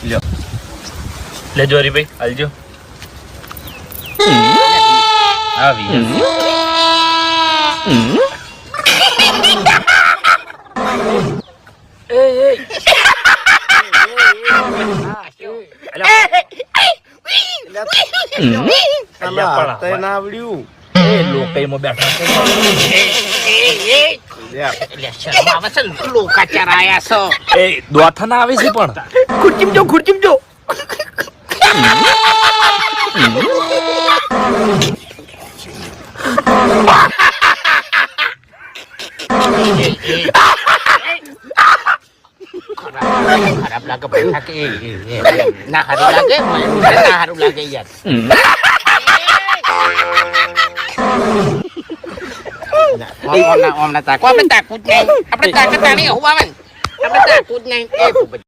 લ્યો લેજો હરીભાઈ હાલજો આવી દોથા ના આવે છે પણ ખુરચીમ જો ખરાબ લાગે બેઠા કે ના હારું લાગે મને ના હારું લાગે યાર ઓમના તાકો આપણે તાકું જ નહીં આપણે તાકાત નહીં હું આવે આપણે તાકું જ નહીં